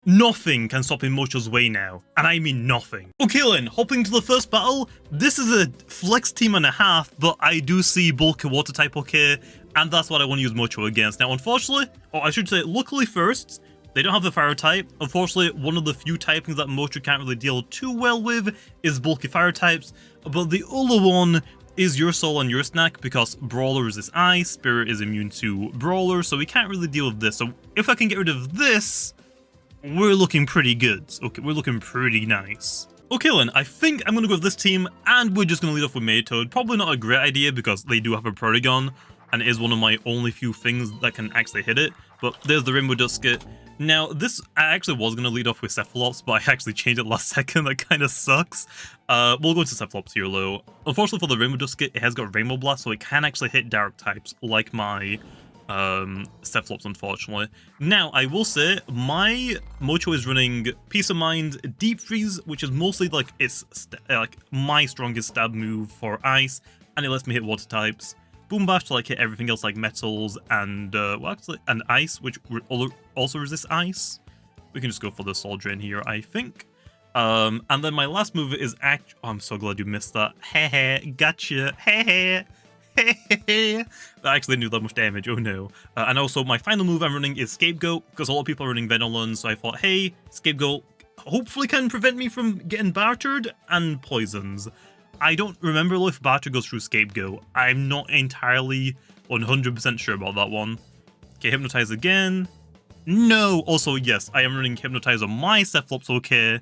Nothing can stop in Mocho's way now, and I mean nothing. Okay then, hopping to the first battle. This is a flex team and a half, but I do see bulky water type okay, and that's what I want to use Mocho against. Now unfortunately, or I should say luckily first, they don't have the fire type. Unfortunately, one of the few typings that Mocho can't really deal too well with is bulky fire types, but the other one is your soul and your snack, because Brawler resists ice, Spirit is immune to Brawler, so we can't really deal with this. So if I can get rid of this, we're looking pretty good. Okay, we're looking pretty nice. Okay then, I think I'm going to go with this team, and we're just going to lead off with Maytoad. Probably not a great idea because they do have a Protagon, and it is one of my only few things that can actually hit it. But there's the Rainbow Dusket. Now, this, I actually was going to lead off with Cephalops, but I actually changed it last second. That kind of sucks. We'll go to Cephalops here, though. Unfortunately for the Rainbow Dusket, it has got Rainbow Blast, so it can actually hit direct types, like my Cephalops, unfortunately. Now, I will say, my Mocho is running Peace of Mind, Deep Freeze, which is mostly like it's like my strongest stab move for ice, and it lets me hit water types. Boom Bash to like hit everything else like metals and well, actually, and ice, which also resists ice. We can just go for the Soul Drain here, I think. And then my last move is oh, I'm so glad you missed that. Hehe, gotcha. Hehe. I actually didn't do that much damage, oh no. And also my final move I'm running is Scapegoat, because a lot of people are running Venolin, so I thought, hey, Scapegoat hopefully can prevent me from getting bartered and poisons. I don't remember if barter goes through Scapegoat. I'm not entirely 100% sure about that one. Okay, Hypnotize again. No, also yes, I am running Hypnotize on my Cephalops, okay.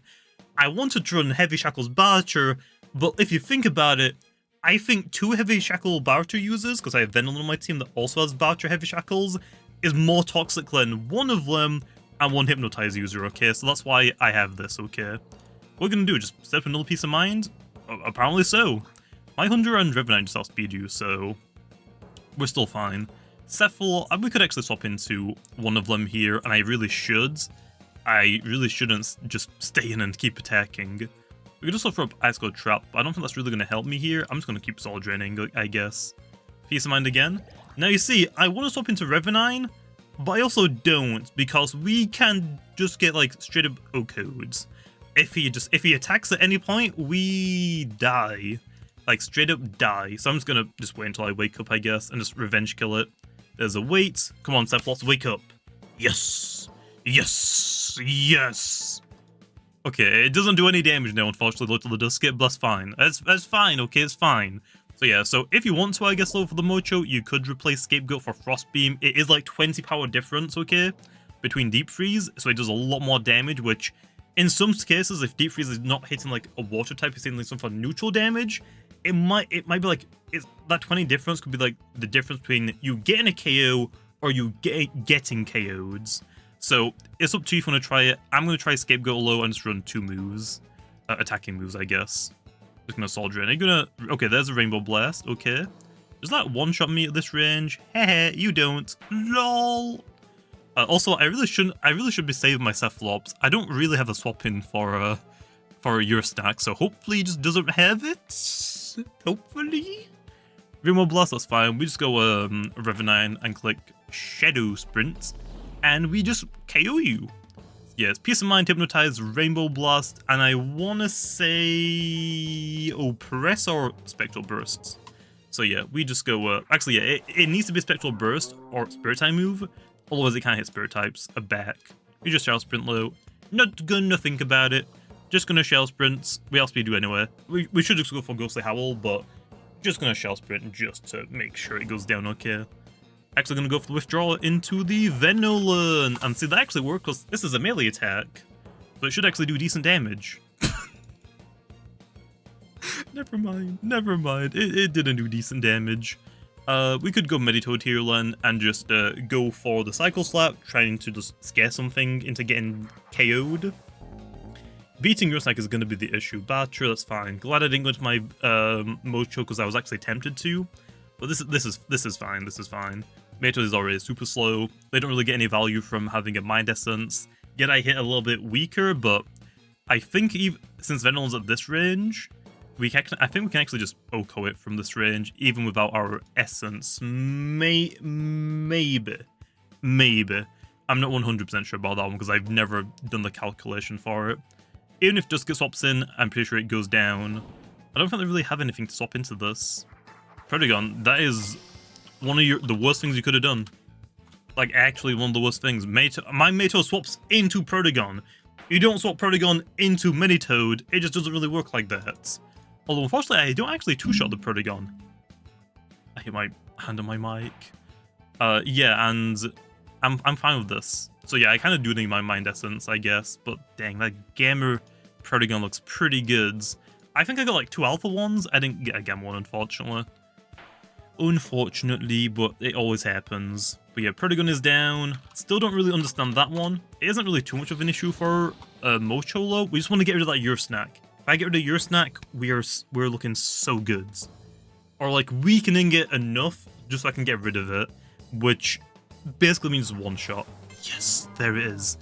I wanted to run Heavy Shackles Barter, but if you think about it, I think 2 Heavy Shackle Barter users, because I have Venolin on my team that also has Barter Heavy Shackles, is more toxic than one of them and 1 Hypnotize user, okay? So that's why I have this, okay? What we're going to do, just set up another Peace of Mind? Apparently so. My Hunter and Revenant just outspeed you, so we're still fine. Cephal, we could actually swap into one of them here, and I really should. I really shouldn't just stay in and keep attacking. We could also throw up Ice Cold Trap, but I don't think that's really going to help me here. I'm just going to keep Soul Draining, I guess. Peace of Mind again. Now you see, I want to swap into Revenine, but I also don't, because we can just get like straight up O-codes. If he attacks at any point, we die. Like, straight up die. So I'm just gonna wait until I wake up, I guess, and just revenge kill it. There's a wait. Come on, Cephalops, wake up. Yes! Yes! Yes! Okay, it doesn't do any damage now, unfortunately, low to the Dusket, but that's fine. That's fine, okay, it's fine. So yeah, so if you want to, I guess, though, for the Mocho, you could replace Scapegoat for Frost Beam. It is like 20 power difference, okay, between Deep Freeze, so it does a lot more damage, which in some cases, if Deep Freeze is not hitting like a water type, it's hitting like some sort of neutral damage, it might be like, that 20 difference could be like the difference between you getting a KO or you getting KO'd. So it's up to you if you want to try it. I'm going to try Scapegoat low and just run 2 moves, attacking moves, I guess. Just gonna Soul Drain. Are you gonna? Okay, there's a Rainbow Blast. Okay, does that one-shot me at this range? Hehe, you don't. Lol. Also, I really should be saving my Cephalops. I don't really have a swap in for your stack, so hopefully he just doesn't have it. Hopefully. Rainbow Blast, that's fine. We just go Revenine and click Shadow Sprint, and we just KO you. Yes, Peace of Mind, Hypnotize, Rainbow Blast, and I want to say Oppress or Spectral Burst. So yeah, we just go, actually yeah, it needs to be Spectral Burst or Spirit Type move, otherwise it can't hit Spirit Types back. We just Shell Sprint low, not gonna think about it, just gonna Shell Sprint, we else we do anyway. We should just go for Ghostly Howl, but just gonna Shell Sprint just to make sure it goes down okay. Actually gonna go for the withdrawal into the Venolin, and see that actually worked because this is a melee attack, so it should actually do decent damage. Never mind, it didn't do decent damage. We could go Meditoad here then and just go for the Cycle Slap, trying to just scare something into getting KO'd. Beating your snack is going to be the issue. Batcher, that's fine. Glad I didn't go into my Mocho because I was actually tempted to, but this is fine. Mocho is already super slow. They don't really get any value from having a Mind Essence. Yet I hit a little bit weaker, but I think since Venolin's at this range, I think we can actually just OHKO it from this range, even without our Essence. Maybe. I'm not 100% sure about that one because I've never done the calculation for it. Even if Dusk swaps in, I'm pretty sure it goes down. I don't think they really have anything to swap into this. Protagon, that is one of the worst things you could have done. Like, actually one of the worst things. My Mocho swaps into Protagon. You don't swap Protagon into Minitoad. It just doesn't really work like that. Although, unfortunately, I don't actually two-shot the Protagon. I hit my hand on my mic. Yeah, and I'm fine with this. So yeah, I kind of do need my Mind Essence, I guess. But dang, that Gamer Protagon looks pretty good. I think I got like 2 alpha ones. I didn't get a Gamma one, unfortunately. Unfortunately, but it always happens. But yeah, Protagon is down. Still don't really understand that one. It isn't really too much of an issue for Mocho though. We just want to get rid of that Your Snack. If I get rid of Your Snack, we're looking so good. Or like weakening it enough just so I can get rid of it, which basically means one shot. Yes, there it is.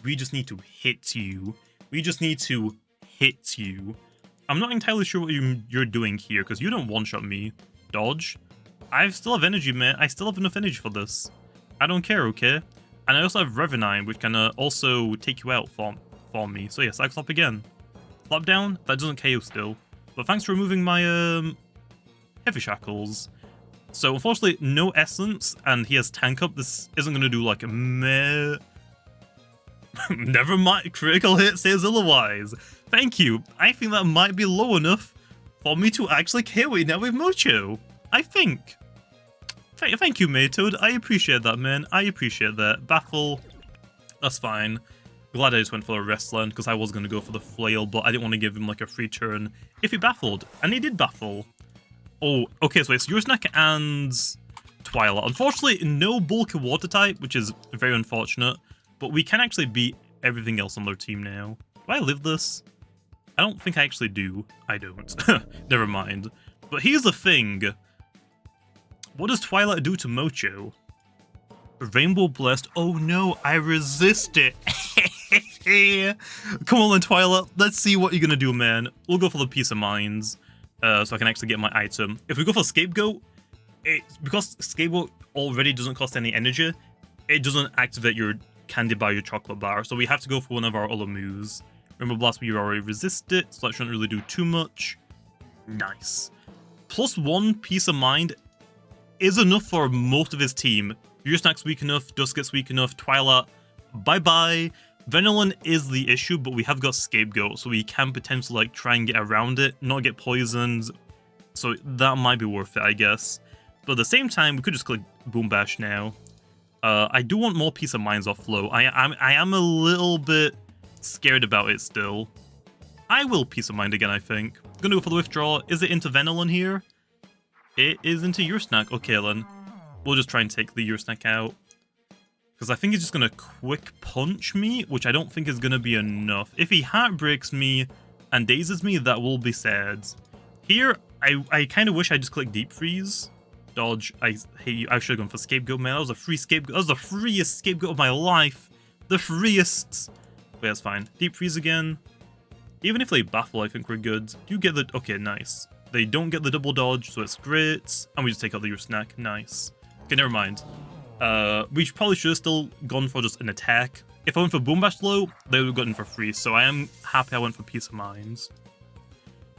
We just need to hit you. We just need to hit you. I'm not entirely sure what you're doing here, because you don't one-shot me. Dodge. I still have energy, man. I still have enough energy for this. I don't care, okay? And I also have Revenine, which can also take you out for me. So yeah, Cyclops again. Slap down, that doesn't KO still. But thanks for removing my Heavy Shackles. So unfortunately, no Essence, and he has Tank Up. This isn't going to do like a meh. Never mind, critical hit says otherwise. Thank you. I think that might be low enough for me to actually KO it now with Mocho. I think. Thank you, Maytoad. I appreciate that, man. I appreciate that. Baffle. That's fine. Glad I just went for a Wrestler, because I was going to go for the Flail, but I didn't want to give him like a free turn if he baffled. And he did baffle. Oh, okay, so it's Your Snack and Twilight. Unfortunately, no bulky water type, which is very unfortunate. But we can actually beat everything else on their team now. Do I live this? I don't think I actually do. I don't. Never mind. But here's the thing. What does Twilight do to Mocho? Rainbow Blast. Oh no, I resist it. Come on then, Twilight. Let's see what you're gonna do, man. We'll go for the Peace of Minds. So I can actually get my item. If we go for Scapegoat, because Scapegoat already doesn't cost any energy, it doesn't activate your Candy Bar, your Chocolate Bar. So we have to go for one of our other moves. Rainbow Blast, we already resist it, so that shouldn't really do too much. Nice. +1 Peace of Mind is enough for most of his team. Your Snack's weak enough, Dusk gets weak enough, Twilight, bye-bye. Venolin is the issue, but we have got Scapegoat, so we can potentially like try and get around it, not get poisoned. So that might be worth it, I guess. But at the same time, we could just click Boom Bash now. I do want more Peace of Minds off Flow. I am a little bit scared about it still. I will Peace of Mind again, I think. Gonna go for the Withdraw. Is it into Venolin here? It is into Your Snack. Okay, then. We'll just try and take the Your Snack out. Because I think he's just going to Quick Punch me, which I don't think is going to be enough. If he Heartbreaks me and Dazes me, that will be sad. Here, I kind of wish I just clicked Deep Freeze. Dodge, I hate you. I should have gone for Scapegoat, man. That was a free Scapegoat. That was the freest Scapegoat of my life. The freest. But that's fine. Deep Freeze again. Even if they Baffle, I think we're good. You get the... Okay, nice. They don't get the double dodge, so it's great. And we just take out the Your Snack. Nice. Okay, never mind. We probably should have still gone for just an attack. If I went for Boom Bash low, they would have gotten for free, so I am happy I went for Peace of Minds.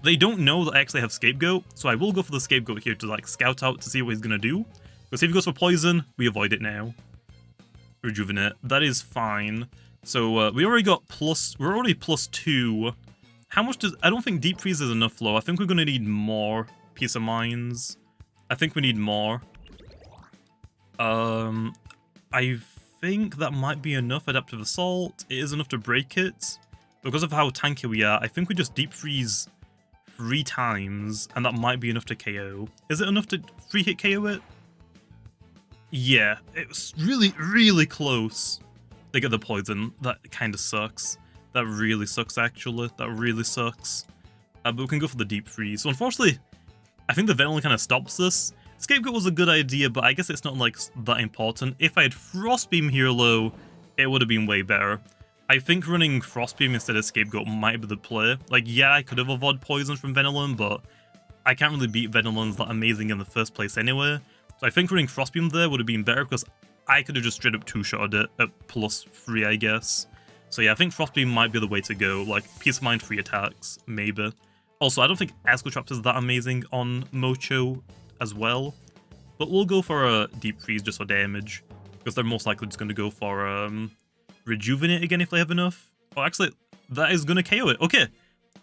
They don't know that I actually have Scapegoat, so I will go for the Scapegoat here to like scout out to see what he's gonna do. Because if he goes for Poison, we avoid it now. Rejuvenate. That is fine. So we already got we're already +2. How much does... I don't think Deep Freeze is enough flow. I think we're gonna need more Peace of Minds. I think we need more. I think that might be enough. Adaptive Assault. It is enough to break it. Because of how tanky we are, I think we just Deep Freeze 3 times, and that might be enough to KO. Is it enough to free hit KO it? Yeah, it was really, really close. They get the poison. That kind of sucks. That really sucks, actually. That really sucks. But we can go for the Deep Freeze. So unfortunately, I think the Venom kind of stops this. Scapegoat was a good idea, but I guess it's not like that important. If I had Frostbeam here low, it would have been way better. I think running Frostbeam instead of Scapegoat might be the play. Like, yeah, I could have avoided poison from Venolin, but I can't really beat Venolin's that amazing in the first place anyway. So I think running Frostbeam there would have been better, because I could have just straight up two-shotted it at +3, I guess. So yeah, I think Frostbeam might be the way to go. Like, Peace of Mind 3 attacks, maybe. Also, I don't think Esco Traps is that amazing on Mocho as well. But we'll go for a Deep Freeze just for damage. Because they're most likely just going to go for Rejuvenate again if they have enough. Oh, actually, that is going to KO it. Okay,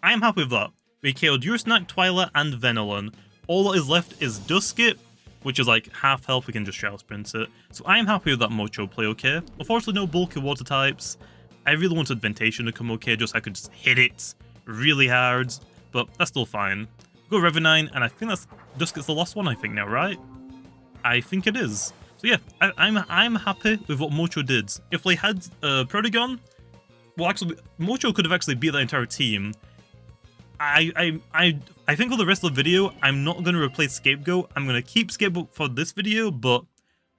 I am happy with that. We KO'd Snack, Twilight, and Venilon. All that is left is Duskit, which is like half health. We can just Shadow Sprint it. So I am happy with that Mocho play, okay? Unfortunately, no bulky water types. I really wanted Ventation to come okay, just so I could just hit it really hard. But that's still fine. Go Revenine, and I think that's Duskit's the last one, I think now, right? I think it is. So yeah, I'm happy with what Mocho did. If they had Protagon, well, actually, Mocho could have actually beat the entire team. I think for the rest of the video, I'm not going to replace Scapegoat. I'm going to keep Scapegoat for this video, but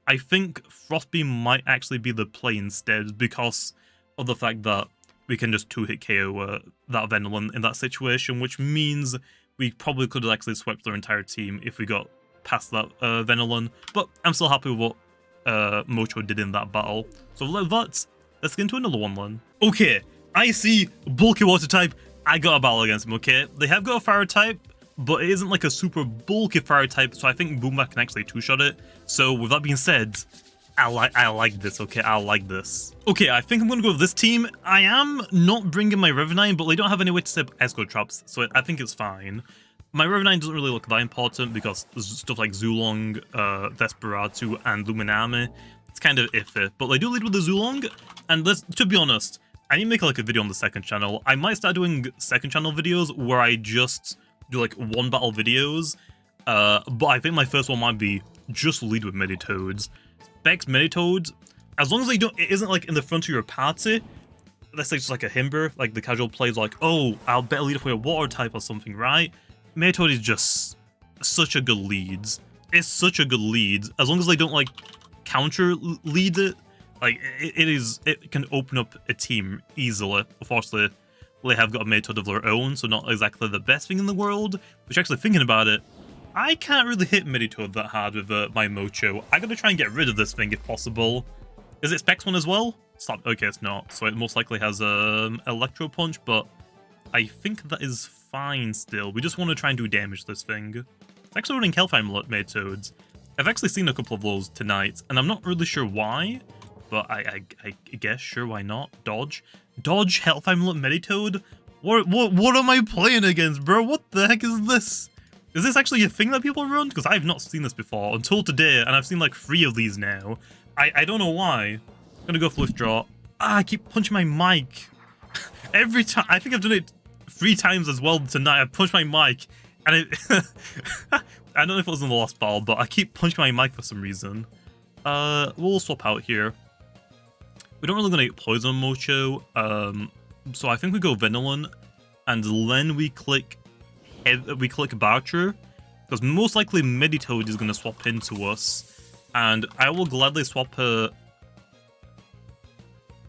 I think Frostbeam might actually be the play instead because of the fact that we can just 2-hit KO that Venilon in that situation, which means we probably could have actually swept their entire team if we got past that Venilon. But I'm still happy with what Mocho did in that battle. So let's get into another one then. Okay, I see bulky water type. I got a battle against him, okay? They have got a fire type, but it isn't like a super bulky fire type, so I think Boombat can actually two-shot it. So with that being said, I like this, okay? I like this. Okay, I think I'm going to go with this team. I am not bringing my Revenine, but they don't have any way to set up Esco Traps, so I think it's fine. My Revenine doesn't really look that important because there's stuff like Zulong, Desperatu, and Luminami. It's kind of iffy, but they do lead with the Zulong, and to be honest, I need to make like a video on the second channel. I might start doing second channel videos where I just do like one battle videos, but I think my first one might be just lead with Meditoads. Specs Meditoads, as long as it isn't like in the front of your party, let's say just like a Himber, like the casual plays like, oh, I'll better lead for a water type or something, right? Meditoad is just such a good lead. It's such a good lead. As long as they don't like counter lead it, like, it can open up a team easily. Unfortunately, they have got a Meditoad of their own, so not exactly the best thing in the world. Which, actually, thinking about it, I can't really hit Meditoad that hard with my Mocho. I gotta try and get rid of this thing if possible. Is it Specs one as well? Stop. Okay, it's not. So it most likely has Electro Punch, but I think that is fine still. We just want to try and do damage to this thing. It's actually running Hellfire Meditoads. I've actually seen a couple of those tonight, and I'm not really sure why. But I guess, sure, why not? Dodge? Dodge Hellfire Meditoad? What am I playing against, bro? What the heck is this? Is this actually a thing that people run? Because I've not seen this before until today, and I've seen like 3 of these now. I don't know why. I'm gonna go for Withdraw. I keep punching my mic. Every time. I think I've done it 3 times as well tonight. I punched my mic, and it... I don't know if it was in the last battle, but I keep punching my mic for some reason. We'll swap out here. We don't really gonna get Poison on Mocho, so I think we go Venilon, and then we click Barcher, because most likely Meditoad is gonna swap into us, and I will gladly swap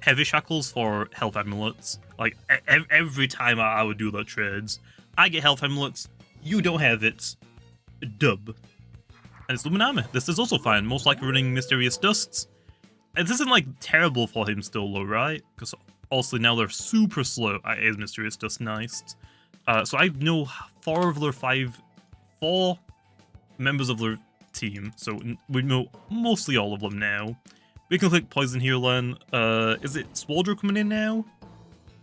Heavy Shackles for Health Amulets. Like every time I would do that trades, I get Health Amulets, you don't have it. Dub. And it's Luminami. This is also fine. Most likely running Mysterious Dusts. It isn't like terrible for him still though, right? Because also now they're super slow. It is Mysterious Dust, nice. So I know 4 of their 4 members of their team. So we know mostly all of them now. We can click Poison here then. Is it Swaldrer coming in now?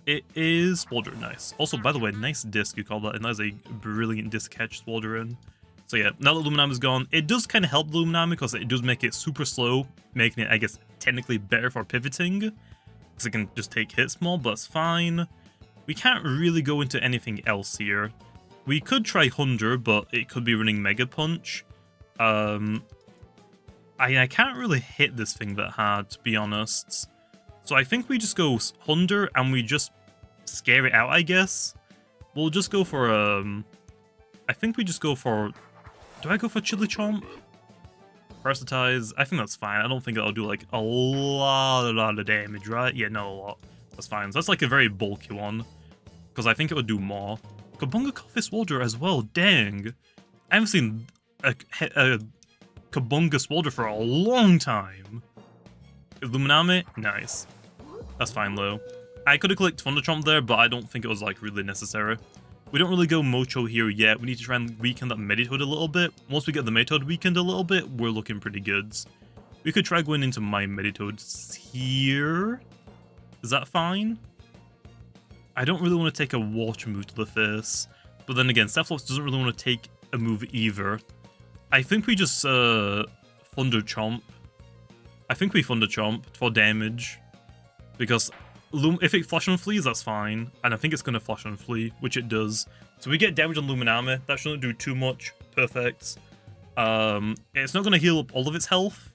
It is Swaldrer, nice. Also, by the way, nice disc you call that, and that is a brilliant disc catch, Swaldrer in. So yeah, now that Luminami is gone, it does kind of help Luminami because it does make it super slow, making it, I guess, technically better for pivoting. Because it can just take hits more, but it's fine. We can't really go into anything else here. We could try Hunder, but it could be running Mega Punch. I can't really hit this thing that hard, to be honest. So I think we just go Hunder and we just scare it out, I guess. We'll just go for, I think we just go for... Do I go for Chili Chomp? Parasitize? I think that's fine. I don't think that'll do like a lot of damage, right? Yeah, not a lot. That's fine. So that's like a very bulky one. Because I think it would do more. Kabunga Coffee Swalder as well, dang. I haven't seen a Kabunga Swalder for a long time. Illuminami? Nice. That's fine, though. I could have clicked Thunder Chomp there, but I don't think it was, like, really necessary. We don't really go Mocho here yet. We need to try and weaken that Meditoad a little bit. Once we get the Meditoad weakened a little bit, we're looking pretty good. We could try going into my Meditoads here. Is that fine? I don't really want to take a water move to the face. But then again, Cephalops doesn't really want to take a move either. I think we just Thunder Chomp. I think we Thunder Chomp for damage. Because if it Flash and Flees, that's fine. And I think it's going to Flash and Flee, which it does. So we get damage on Luminami. That shouldn't do too much. Perfect. It's not going to heal up all of its health.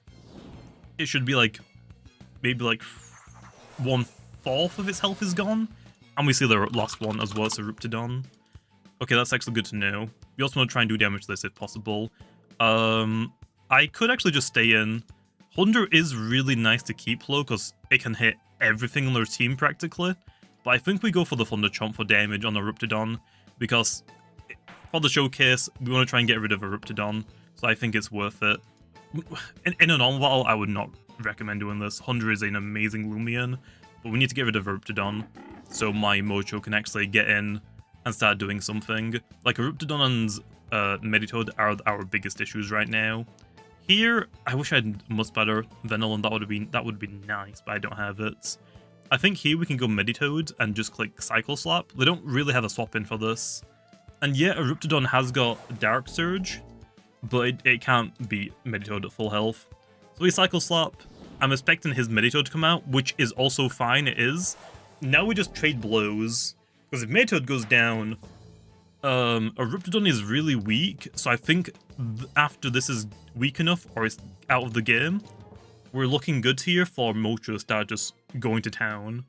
It should be like, maybe like 1/4 of its health is gone. And we see the last one as well, it's a Ruptidon. Okay, that's actually good to know. We also want to try and do damage to this if possible. I could actually just stay in. Thunder is really nice to keep low because it can hit everything on their team practically. But I think we go for the Thunder Chomp for damage on the Ruptidon because for the showcase, we want to try and get rid of a Ruptidon. So I think it's worth it. In a normal battle, I would not recommend doing this. Thunder is an amazing Loomian, but we need to get rid of a Ruptidon so my Mocho can actually get in and start doing something. Like, Ruptidon and Meditoad are our biggest issues right now. Here, I wish I had Muspadder, Venil, and that would be nice, but I don't have it. I think here we can go Meditoad and just click Cycle Slap. They don't really have a swap in for this. And yeah, a Ruptidon has got Dark Surge, but it can't beat Meditoad at full health. So we Cycle Slap. I'm expecting his Meditoad to come out, which is also fine, it is. Now we just trade blows, because if Meditoad goes down, a Ruptidon is really weak, so I think after this is weak enough, or it's out of the game, we're looking good here for Mocho to start just going to town.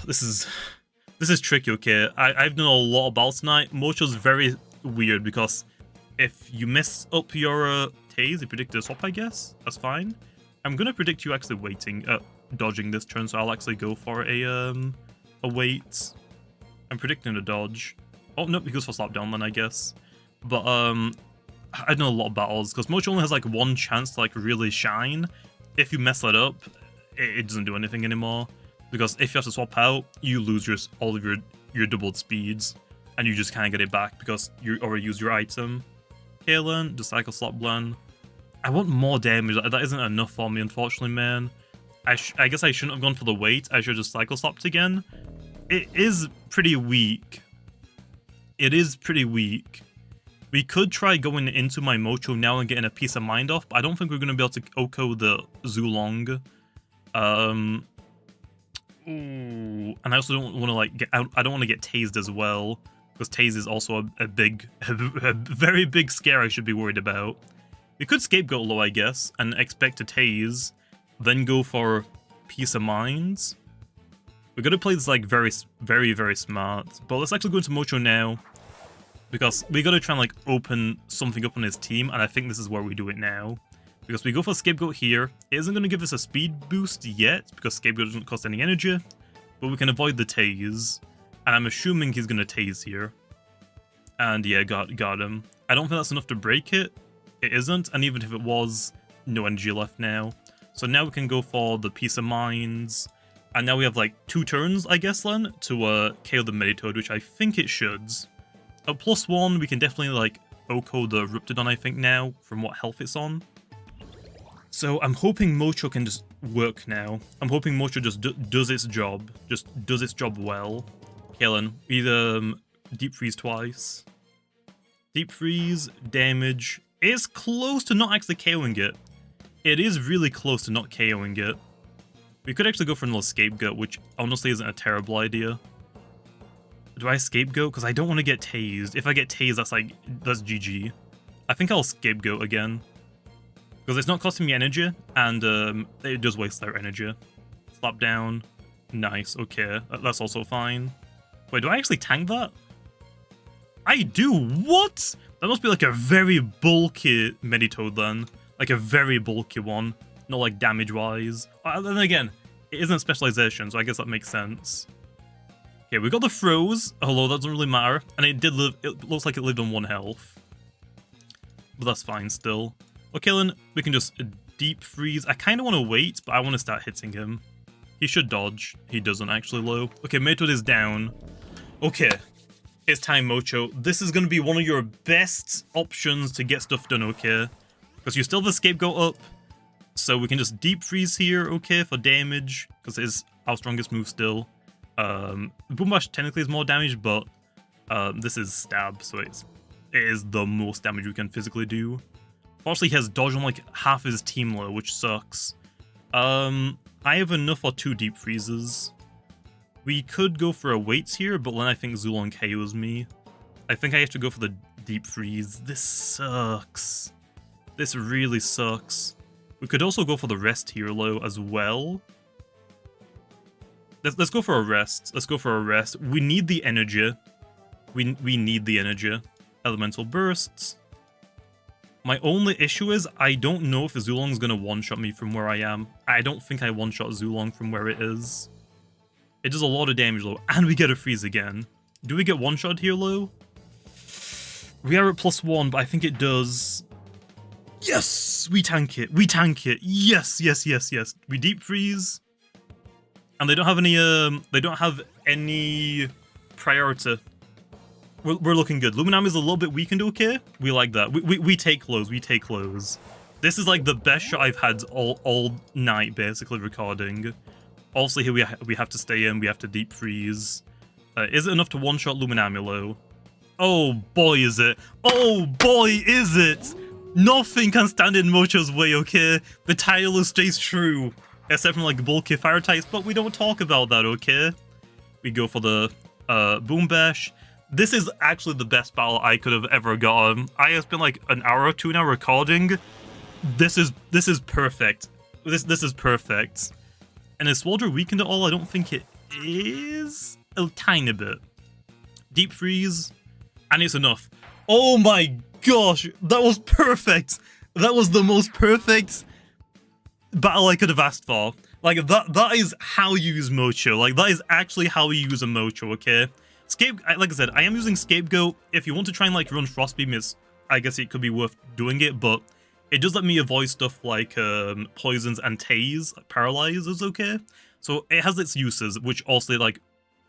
This is tricky, okay? I've done a lot of battles tonight. Mocho's very weird, because if you mess up your Taze, you predict a swap, I guess. That's fine. I'm gonna predict you actually dodging this turn, so I'll actually go for a wait. I'm predicting a dodge. Oh, no, he goes for slap down then, I guess. But, I know a lot of battles, because Mocho only has, like, one chance to, like, really shine. If you mess that up, it doesn't do anything anymore. Because if you have to swap out, you lose all of your doubled speeds. And you just can't get it back, because you already used your item. Kalen, just Cycle Slap Blend. I want more damage. That isn't enough for me, unfortunately, man. I guess I shouldn't have gone for the wait. I should have just Cycle Slapped again. It is pretty weak. It is pretty weak. We could try going into my Mocho now and getting a piece of mind off, but I don't think we're going to be able to Oko the Zulong. Ooh. And I also don't want to, like, I don't want to get tased as well, because tase is also a very big scare I should be worried about. We could Scapegoat low, I guess, and expect to tase, then go for Peace of Minds. We're going to play this, like, very, very smart. But let's actually go into Mocho now, because we got to try and, like, open something up on his team, and I think this is where we do it now. Because we go for Scapegoat here. It isn't going to give us a speed boost yet, because Scapegoat doesn't cost any energy, but we can avoid the tase. And I'm assuming he's going to tase here. And yeah, got him. I don't think that's enough to break it. It isn't, and even if it was, no energy left now. So now we can go for the Peace of Minds. And now we have, like, 2 turns, I guess, then, to KO the Meditoad, which I think it should. At +1, we can definitely, like, Oko the Ruptidon, I think, now, from what health it's on. So I'm hoping Mocho can just work now. I'm hoping Mocho just does its job. Just does its job well. Kalen, either Deep Freeze twice. Deep Freeze, damage. It's close to not actually KOing it. It is really close to not KOing it. We could actually go for another Scapegoat, which honestly isn't a terrible idea. Do I Scapegoat? Because I don't want to get tased. If I get tased, that's GG. I think I'll Scapegoat again. Because it's not costing me energy, and it does waste their energy. Slap down. Nice, okay. That's also fine. Wait, do I actually tank that? I do? What? That must be like a very bulky Meditoad then. Like a very bulky one. Not like damage-wise. Then again, it isn't specialization, so I guess that makes sense. Okay, we got the froze, although that doesn't really matter. And it did live, it looks like it lived on 1 health. But that's fine still. Okay, then we can just deep freeze. I kind of want to wait, but I want to start hitting him. He should dodge. He doesn't actually, low. Okay, Method is down. Okay, it's time, Mocho. This is going to be one of your best options to get stuff done, okay? Because you still have the scapegoat up, so we can just deep freeze here, okay, for damage, because it is our strongest move still. Boom Bash technically is more damage, but this is stab, so it is the most damage we can physically do. Fortunately, he has dodge on like half his team low, which sucks. I have enough for 2 deep freezes. We could go for a waits here, but then I think Zulong KOs me. I think I have to go for the deep freeze. This sucks. This really sucks. We could also go for the rest here low as well. Let's go for a rest. Let's go for a rest. We need the energy. We need the energy. Elemental bursts. My only issue is I don't know if Zulong's gonna one-shot me from where I am. I don't think I one-shot Zulong from where it is. It does a lot of damage low, and we get a freeze again. Do we get one-shot here low? We are at +1, but I think it does. Yes! We tank it. We tank it. Yes, yes, yes, yes. We deep freeze. And they don't have any priority. We're looking good. Loomian is a little bit weakened, okay? We like that. We take lows. We take lows. This is like the best shot I've had all night, basically, recording. Obviously, here we have to stay in. We have to deep freeze. Is it enough to one-shot Loomian low? Oh, boy, is it. Oh, boy, is it. Nothing can stand in Mocho's way, okay? The title stays true. Except from, like, bulky fire types, but we don't talk about that, okay? We go for the Boom Bash. This is actually the best battle I could have ever gotten. I have spent like an hour or 2 now recording. This is perfect. This is perfect. And is Swolder weakened at all? I don't think it is. A tiny bit. Deep freeze. And it's enough. Oh my gosh. That was perfect. That was the most perfect battle I could have asked for. Like, that is how you use Mocho. Like, that is actually how you use a Mocho, okay? Like I said, I am using Scapegoat. If you want to try and like run Frostbeam, I guess it could be worth doing it, but it does let me avoid stuff like poisons and tase, paralyze is okay. So it has its uses, which also like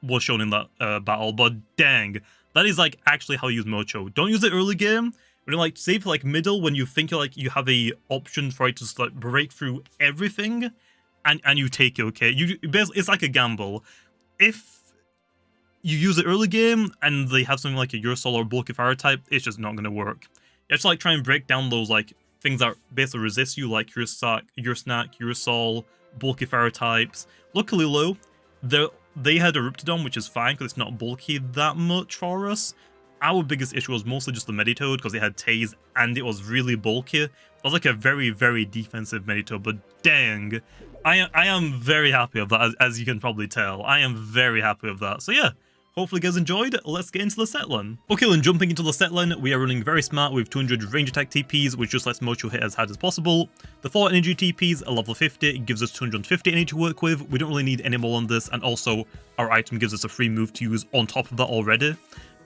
was shown in that battle, but dang, that is like actually how you use Mocho. Don't use it early game, but like save for like middle when you think you have a option for it to just like break through everything, and you take it, okay? It's like a gamble. If you use it early game and they have something like a Urasol or bulky fire type, it's just not going to work. You have to like try and break down those like things that basically resist you, like your Snack, Urasol, bulky fire types. Luckily low, they had Eruptodon, which is fine because it's not bulky that much for us. Our biggest issue was mostly just the Meditoad because it had Tase and it was really bulky. It was like a very, very defensive Meditoad, but dang, I am very happy with that, as you can probably tell. I am very happy with that. So yeah. Hopefully you guys enjoyed. Let's get into the set line. Okay, then jumping into the set line, we are running very smart with 200 range attack TPs, which just lets Mocho hit as hard as possible. The 4 energy TPs are level 50, it gives us 250 energy to work with. We don't really need any more on this, and also our item gives us a free move to use on top of that already.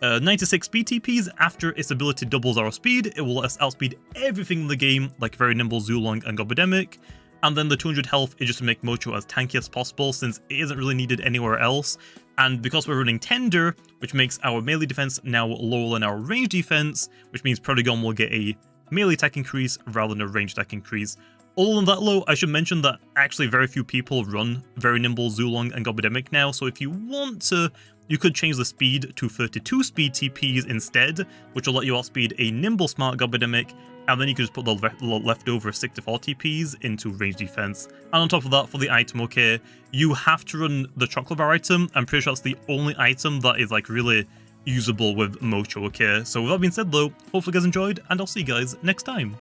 96 speed TPs, after its ability doubles our speed, it will let us outspeed everything in the game, like very nimble Zulong and Gobidemic. And then the 200 health is just to make Mocho as tanky as possible, since it isn't really needed anywhere else. And because we're running Tender, which makes our melee defense now lower than our range defense, which means Protagon will get a melee attack increase rather than a range attack increase. Other than that low, I should mention that actually very few people run very nimble Zulong and Gobidemic now, so if you want to, you could change the speed to 32 speed TPs instead, which will let you outspeed a nimble smart Gobidemic, and then you can just put the leftover 64 TPs into range defense. And on top of that, for the item, okay, you have to run the chocolate bar item. I'm pretty sure that's the only item that is like really usable with Mocho, okay? So with that being said though, hopefully you guys enjoyed, and I'll see you guys next time.